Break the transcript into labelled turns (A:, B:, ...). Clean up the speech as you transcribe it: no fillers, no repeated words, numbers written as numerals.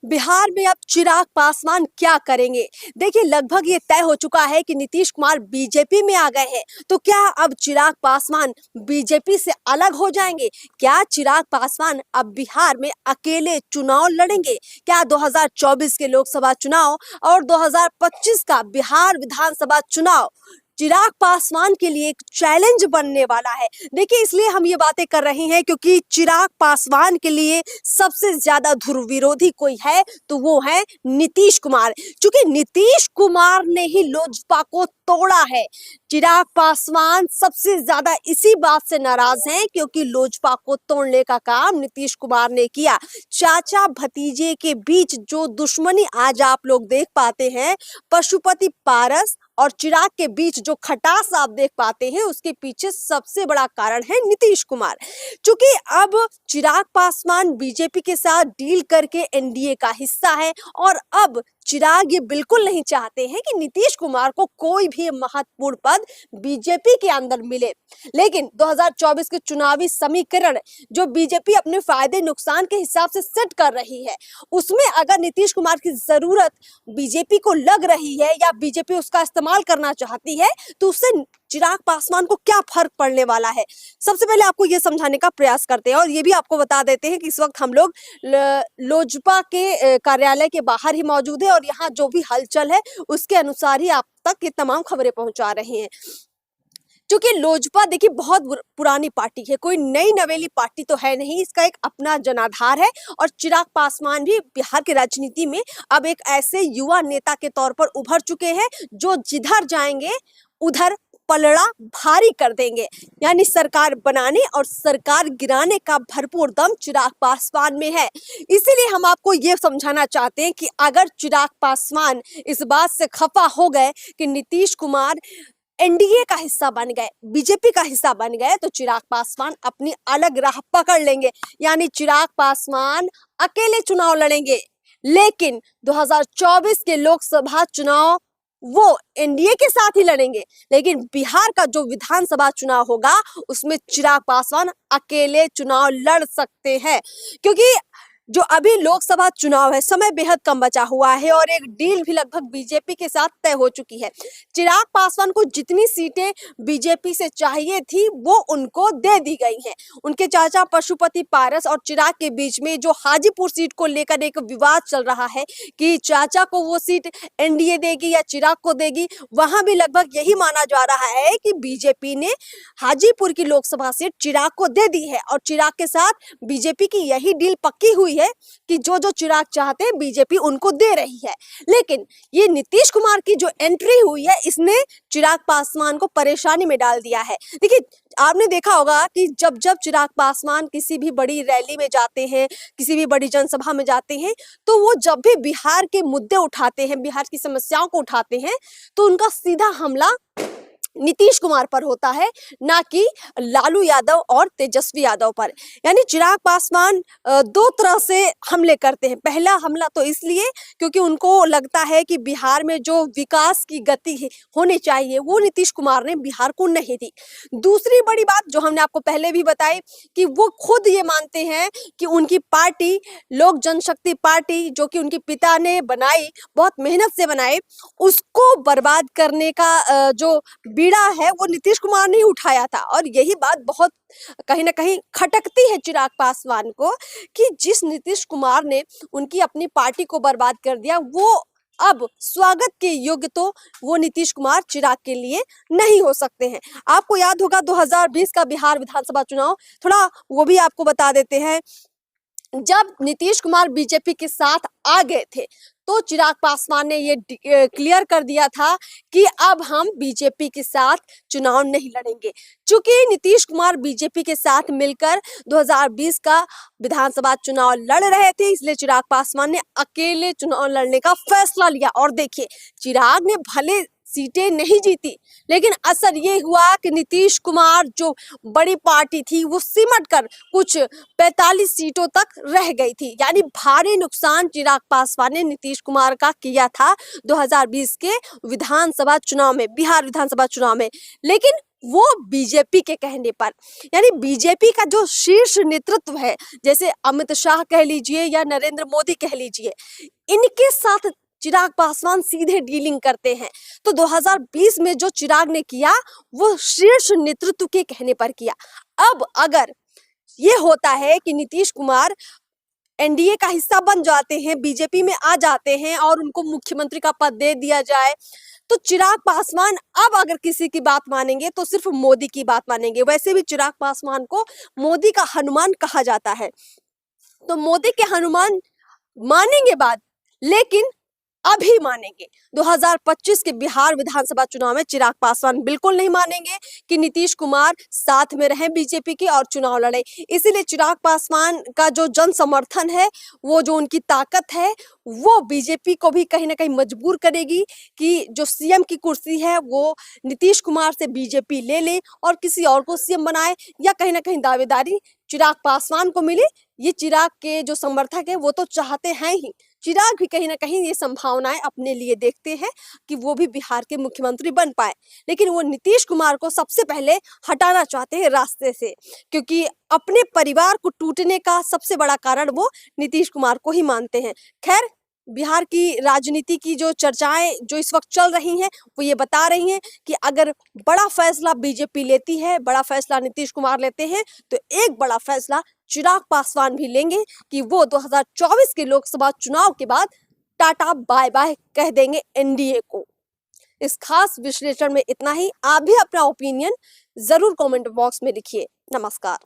A: बिहार में अब चिराग पासवान क्या करेंगे? देखिए, लगभग ये तय हो चुका है कि नीतीश कुमार बीजेपी में आ गए हैं। तो क्या अब चिराग पासवान बीजेपी से अलग हो जाएंगे? क्या चिराग पासवान अब बिहार में अकेले चुनाव लड़ेंगे? क्या 2024 के लोकसभा चुनाव और 2025 का बिहार विधानसभा चुनाव चिराग पासवान के लिए एक चैलेंज बनने वाला है? देखिए, इसलिए हम ये बातें कर रहे हैं क्योंकि चिराग पासवान के लिए सबसे ज्यादा ध्रुव विरोधी कोई है तो वो है नीतीश कुमार। क्योंकि नीतीश कुमार ने ही लोजपा को तोड़ा है। चिराग पासवान सबसे ज्यादा इसी बात से नाराज हैं क्योंकि लोजपा को तोड़ने का काम नीतीश कुमार ने किया। चाचा भतीजे के बीच जो दुश्मनी आज आप लोग देख पाते हैं, पशुपति पारस और चिराग के बीच जो खटास आप देख पाते हैं, उसके पीछे सबसे बड़ा कारण है नीतीश कुमार। क्योंकि अब चिराग पासवान बीजेपी के साथ डील करके एनडीए का हिस्सा है और अब चिराग ये बिल्कुल नहीं चाहते हैं कि नीतीश कुमार को कोई भी महत्वपूर्ण पद बीजेपी के अंदर मिले। लेकिन 2024 के चुनावी समीकरण जो बीजेपी अपने फायदे नुकसान के हिसाब से सेट कर रही है, उसमें अगर नीतीश कुमार की जरूरत बीजेपी को लग रही है या बीजेपी उसका इस्तेमाल करना चाहती है, तो उससे चिराग पासवान को क्या फर्क पड़ने वाला है? सबसे पहले आपको ये समझाने का प्रयास करते हैं और ये भी आपको बता देते हैं कि इस वक्त हम लोग लोजपा के कार्यालय के बाहर ही मौजूद है और यहाँ जो भी हलचल है उसके अनुसार ही आप तक ये तमाम खबरें पहुंचा रहे हैं। क्योंकि लोजपा देखिए बहुत पुरानी पार्टी है, कोई नई नवेली पार्टी तो है नहीं, इसका एक अपना जनाधार है। और चिराग पासवान भी बिहार की राजनीति में अब एक ऐसे युवा नेता के तौर पर उभर चुके हैं जो जिधर जाएंगे उधर पलड़ा भारी कर देंगे। यानी सरकार बनाने और सरकार गिराने का भरपूर दम चिराग पासवान में है। इसीलिए हम आपको ये समझाना चाहते हैं कि अगर चिराग पासवान इस बात से खफा हो गए कि नीतीश कुमार एनडीए का हिस्सा बन गए, बीजेपी का हिस्सा बन गए, तो चिराग पासवान अपनी अलग राह पकड़ लेंगे। यानी चिराग पासवान अकेले चुनाव लड़ेंगे। लेकिन 2024 के लोकसभा चुनाव वो एनडीए के साथ ही लड़ेंगे। लेकिन बिहार का जो विधानसभा चुनाव होगा उसमें चिराग पासवान अकेले चुनाव लड़ सकते हैं। क्योंकि जो अभी लोकसभा चुनाव है, समय बेहद कम बचा हुआ है और एक डील भी लगभग बीजेपी के साथ तय हो चुकी है। चिराग पासवान को जितनी सीटें बीजेपी से चाहिए थी वो उनको दे दी गई हैं। उनके चाचा पशुपति पारस और चिराग के बीच में जो हाजीपुर सीट को लेकर एक विवाद चल रहा है कि चाचा को वो सीट एनडीए देगी या चिराग को देगी, वहां भी लगभग यही माना जा रहा है कि बीजेपी ने हाजीपुर की लोकसभा सीट चिराग को दे दी है और चिराग के साथ बीजेपी की यही डील पक्की हुई है कि जो जो चिराग चाहते हैं बीजेपी उनको दे रही है। लेकिन ये नीतीश कुमार की जो एंट्री हुई है इसने चिराग पासवान को परेशानी में डाल दिया है। देखिए, आपने देखा होगा कि जब जब चिराग पासवान किसी भी बड़ी रैली में जाते हैं, किसी भी बड़ी जनसभा में जाते हैं, तो वो जब भी बिहार के मुद्दे उठाते हैं, बिहार की समस्याओं को उठाते हैं, तो उनका सीधा हमला नीतीश कुमार पर होता है, ना कि लालू यादव और तेजस्वी यादव पर। यानी चिराग पासवान दो तरह से हमले करते हैं। पहला हमला तो इसलिए क्योंकि उनको लगता है कि बिहार में जो विकास की गति होनी चाहिए वो नीतीश कुमार ने बिहार को नहीं दी। दूसरी बड़ी बात जो हमने आपको पहले भी बताई कि वो खुद ये मानते हैं कि उनकी पार्टी लोक जनशक्ति पार्टी जो कि उनके पिता ने बनाई, बहुत मेहनत से बनाए, उसको बर्बाद करने का जो बीड़ा है वो नीतीश कुमार ने उठाया था। और यही बात बहुत कहीं ना कहीं खटकती है चिराग पासवान को कि जिस नीतीश कुमार ने उनकी अपनी पार्टी को बर्बाद कर दिया, वो अब स्वागत के योग्य तो वो नीतीश कुमार चिराग के लिए नहीं हो सकते हैं। आपको याद होगा 2020 का बिहार विधानसभा चुनाव, थोड़ा वो भी आपको बता देते हैं। जब नीतीश कुमार बीजेपी के साथ आ गए थे तो चिराग पासवान ने ये क्लियर कर दिया था कि अब हम बीजेपी के साथ चुनाव नहीं लड़ेंगे। चूंकि नीतीश कुमार बीजेपी के साथ मिलकर 2020 का विधानसभा चुनाव लड़ रहे थे, इसलिए चिराग पासवान ने अकेले चुनाव लड़ने का फैसला लिया। और देखिए, चिराग ने भले सीटें नहीं जीती, लेकिन असर ये हुआ कि नीतीश कुमार जो बड़ी पार्टी थी वो सिमट कर कुछ 45 सीटों तक रह गई थी। यानी भारी नुकसान चिराग पासवान ने नीतीश कुमार का किया था 2020 के विधानसभा चुनाव में, बिहार विधानसभा चुनाव में। लेकिन वो बीजेपी के कहने पर। यानी बीजेपी का जो शीर्ष नेतृत्व है, जैसे अमित शाह कह लीजिए या नरेंद्र मोदी कह लीजिए, इनके साथ चिराग पासवान सीधे डीलिंग करते हैं। तो 2020 में जो चिराग ने किया वो शीर्ष नेतृत्व के कहने पर किया। अब अगर ये होता है कि नीतीश कुमार एनडीए का हिस्सा बन जाते हैं, बीजेपी में आ जाते हैं और उनको मुख्यमंत्री का पद दे दिया जाए, तो चिराग पासवान अब अगर किसी की बात मानेंगे तो सिर्फ मोदी की बात मानेंगे। वैसे भी चिराग पासवान को मोदी का हनुमान कहा जाता है, तो मोदी के हनुमान मानेंगे बात, लेकिन अभी मानेंगे। 2025 के बिहार विधानसभा चुनाव में चिराग पासवान बिल्कुल नहीं मानेंगे कि नीतीश कुमार साथ में रहे बीजेपी के और चुनाव लड़े। इसीलिए चिराग पासवान का जो जन समर्थन है, वो जो उनकी ताकत है, वो बीजेपी को भी कहीं ना कहीं मजबूर करेगी कि जो सीएम की कुर्सी है वो नीतीश कुमार से बीजेपी ले ले और किसी और को सीएम बनाए, या कहीं ना कहीं दावेदारी चिराग पासवान को मिले। ये चिराग के जो समर्थक है वो तो चाहते हैं ही। चिराग भी कहीं ना कहीं ये संभावनाएं अपने लिए देखते हैं कि वो भी बिहार के मुख्यमंत्री बन पाए, लेकिन वो नीतीश कुमार को सबसे पहले हटाना चाहते हैं रास्ते से, क्योंकि अपने परिवार को टूटने का सबसे बड़ा कारण वो नीतीश कुमार को ही मानते हैं। खैर, बिहार की राजनीति की जो चर्चाएं जो इस वक्त चल रही हैं वो ये बता रही हैं कि अगर बड़ा फैसला बीजेपी लेती है, बड़ा फैसला नीतीश कुमार लेते हैं, तो एक बड़ा फैसला चिराग पासवान भी लेंगे कि वो 2024 के लोकसभा चुनाव के बाद टाटा बाय बाय कह देंगे एनडीए को। इस खास विश्लेषण में इतना ही। आप भी अपना ओपिनियन जरूर कमेंट बॉक्स में लिखिए। नमस्कार।